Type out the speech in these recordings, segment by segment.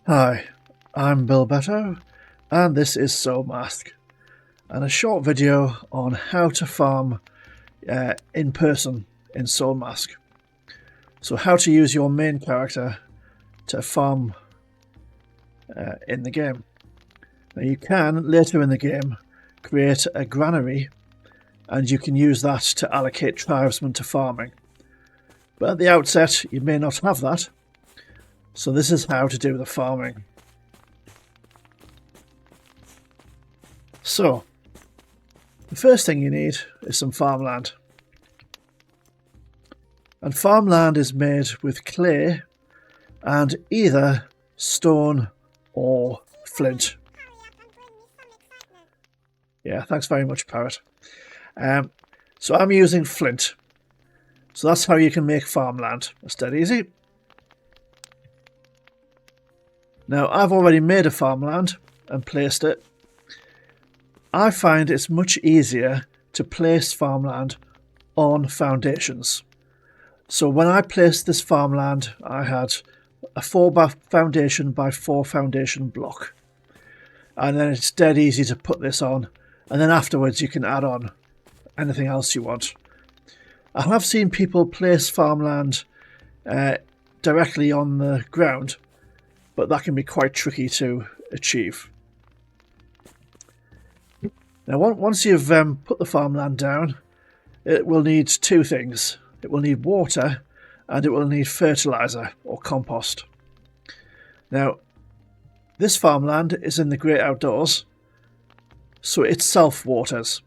Hi, I'm Bill Beto, and this is Soulmask, and a short video on how to farm in person in Soulmask. So how to use your main character to farm in the game. Now you can, later in the game, create a granary, and you can use that to allocate tribesmen to farming. But at the outset, you may not have that. So this is how to do the farming. So, the first thing you need is some farmland. And farmland is made with clay and either stone or flint. Yeah, thanks very much, Parrot. So I'm using flint. So that's how you can make farmland. It's dead easy. Now, I've already made a farmland and placed it. I find it's much easier to place farmland on foundations. So when I placed this farmland, I had a 4 foundation by 4 foundation block. And then it's dead easy to put this on. And then afterwards you can add on anything else you want. I have seen people place farmland directly on the ground, but that can be quite tricky to achieve. Now, once you've put the farmland down, it will need two things. It will need water and it will need fertilizer or compost. Now, this farmland is in the great outdoors, so it self-waters.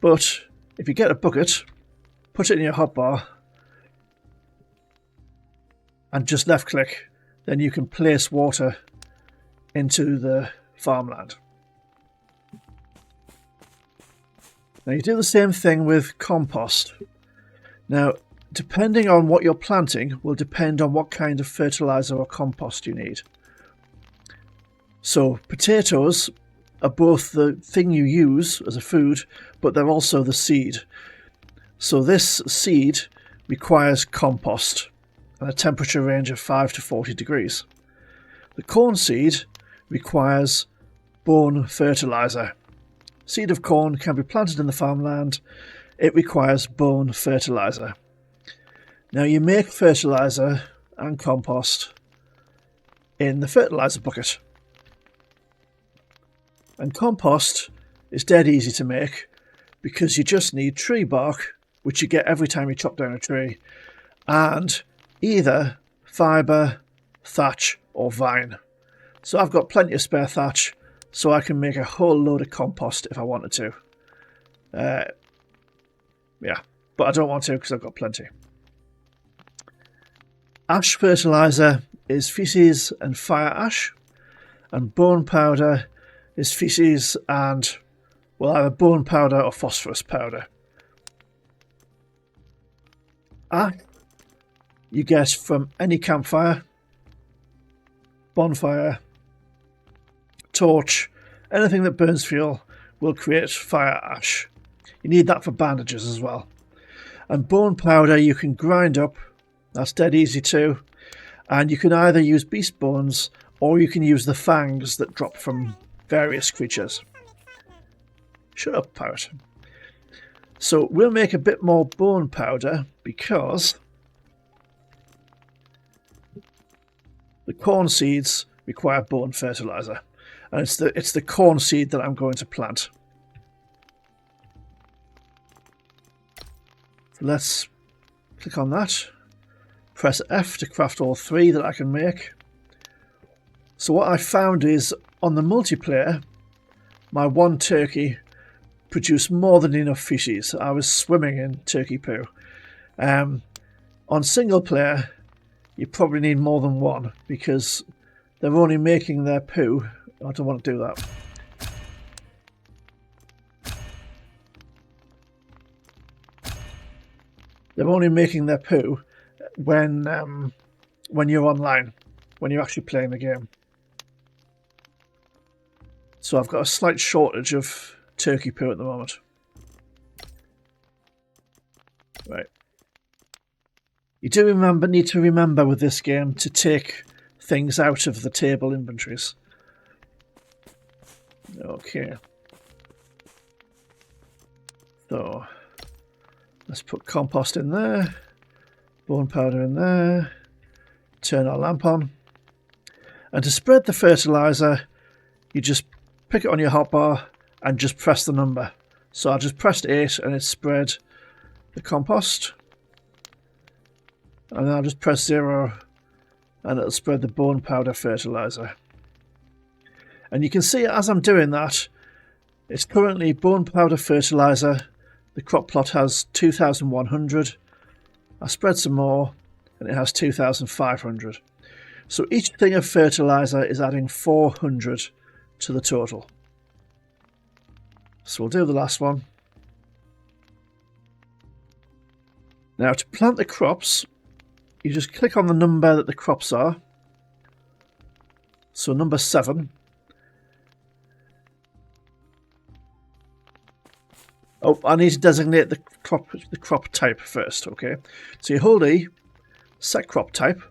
But if you get a bucket, put it in your hotbar and just left click, then you can place water into the farmland. Now you do the same thing with compost. Now, depending on what you're planting will depend on what kind of fertilizer or compost you need. So potatoes are both the thing you use as a food, but they're also the seed. So this seed requires compost and a temperature range of 5 to 40 degrees. The corn seed requires bone fertilizer. Seed of corn can be planted in the farmland. It requires bone fertilizer. Now you make fertilizer and compost in the fertilizer bucket. And compost is dead easy to make because you just need tree bark, which you get every time you chop down a tree, and either fibre, thatch or vine. So I've got plenty of spare thatch, so I can make a whole load of compost if I wanted to. Yeah, but I don't want to because I've got plenty. Ash fertilizer is feces and fire ash, and bone powder is feces and, well, either bone powder or phosphorus powder. Ash you get from any campfire, bonfire, torch, anything that burns fuel will create fire ash. You need that for bandages as well. And bone powder you can grind up, that's dead easy too. And you can either use beast bones or you can use the fangs that drop from various creatures. Shut up, Parrot. So we'll make a bit more bone powder because the corn seeds require bone fertilizer, and it's the corn seed that I'm going to plant. So let's click on that. Press F to craft all 3 that I can make. So what I found is on the multiplayer, my one turkey produced more than enough feces. I was swimming in turkey poo. On single player, you probably need more than one because they're only making their poo. I don't want to do that. They're only making their poo when you're online, when you're actually playing the game. So I've got a slight shortage of turkey poo at the moment. Right. You do need to remember with this game to take things out of the table inventories. Okay. So let's put compost in there, bone powder in there, turn our lamp on. And to spread the fertilizer, you just pick it on your hotbar and just press the number. So I just pressed 8 and it spread the compost. And then I'll just press 0 and it'll spread the bone powder fertilizer. And you can see as I'm doing that, it's currently bone powder fertilizer. The crop plot has 2,100. I spread some more and it has 2,500. So each thing of fertilizer is adding 400 to the total. So we'll do the last one. Now to plant the crops, you just click on the number that the crops are. So number 7. Oh, I need to designate the crop type first, okay? So you hold E, set crop type.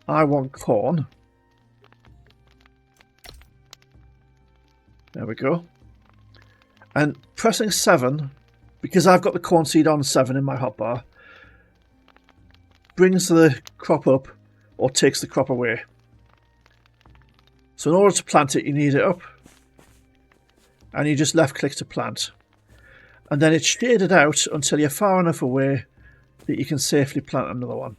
I want corn. There we go. And pressing 7, because I've got the corn seed on 7 in my hotbar, brings the crop up or takes the crop away. So in order to plant it, you need it up. And you just left click to plant. And then it's shaded out until you're far enough away that you can safely plant another one.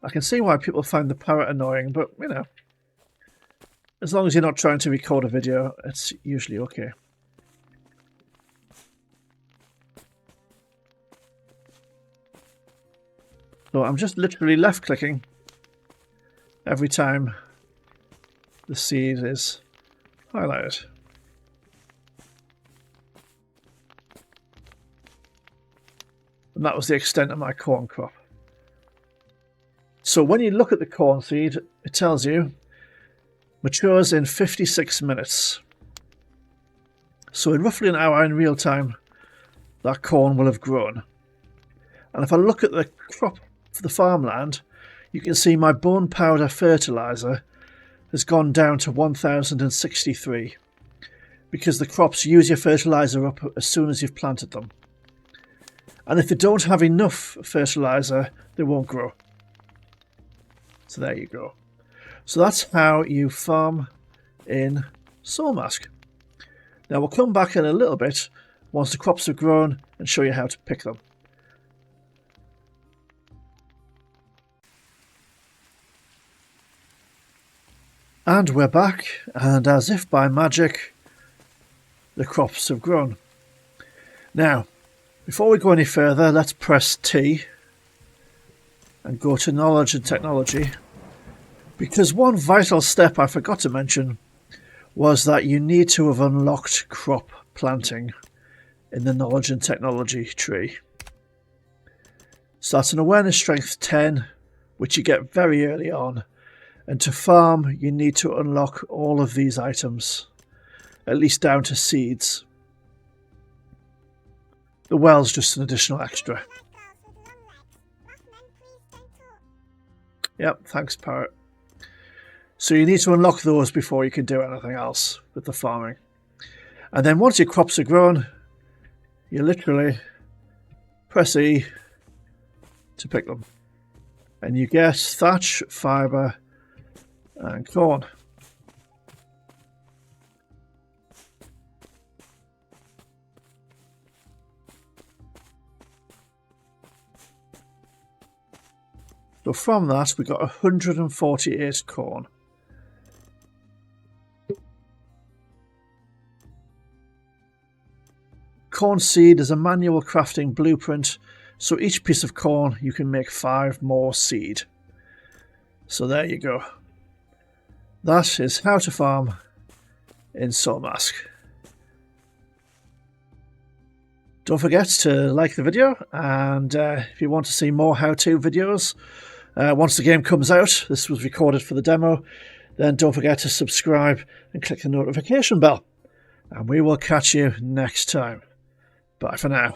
I can see why people find the parrot annoying, but you know, as long as you're not trying to record a video, it's usually okay. So I'm just literally left clicking every time the seed is highlighted. And that was the extent of my corn crop. So when you look at the corn seed, it tells you matures in 56 minutes. So in roughly an hour in real time, that corn will have grown. And if I look at the crop for the farmland, you can see my bone powder fertilizer has gone down to 1063 because the crops use your fertilizer up as soon as you've planted them. And if they don't have enough fertilizer, they won't grow. So there you go. So that's how you farm in Soulmask. Now we'll come back in a little bit once the crops have grown and show you how to pick them. And we're back, and as if by magic, the crops have grown. Now, before we go any further, let's press T and go to Knowledge and Technology, because one vital step I forgot to mention was that you need to have unlocked crop planting in the Knowledge and Technology tree. So that's an Awareness Strength 10, which you get very early on. And to farm, you need to unlock all of these items, at least down to seeds. The well's just an additional extra. Yep, thanks, Parrot. So you need to unlock those before you can do anything else with the farming. And then once your crops are grown, you literally press E to pick them. And you get thatch, fibre, and corn. So from that we got 148 corn. Corn seed is a manual crafting blueprint, so each piece of corn you can make 5 more seed. So there you go. That is how to farm in Soulmask. Don't forget to like the video, and if you want to see more how-to videos, once the game comes out, this was recorded for the demo, then don't forget to subscribe and click the notification bell. and we will catch you next time. Bye for now.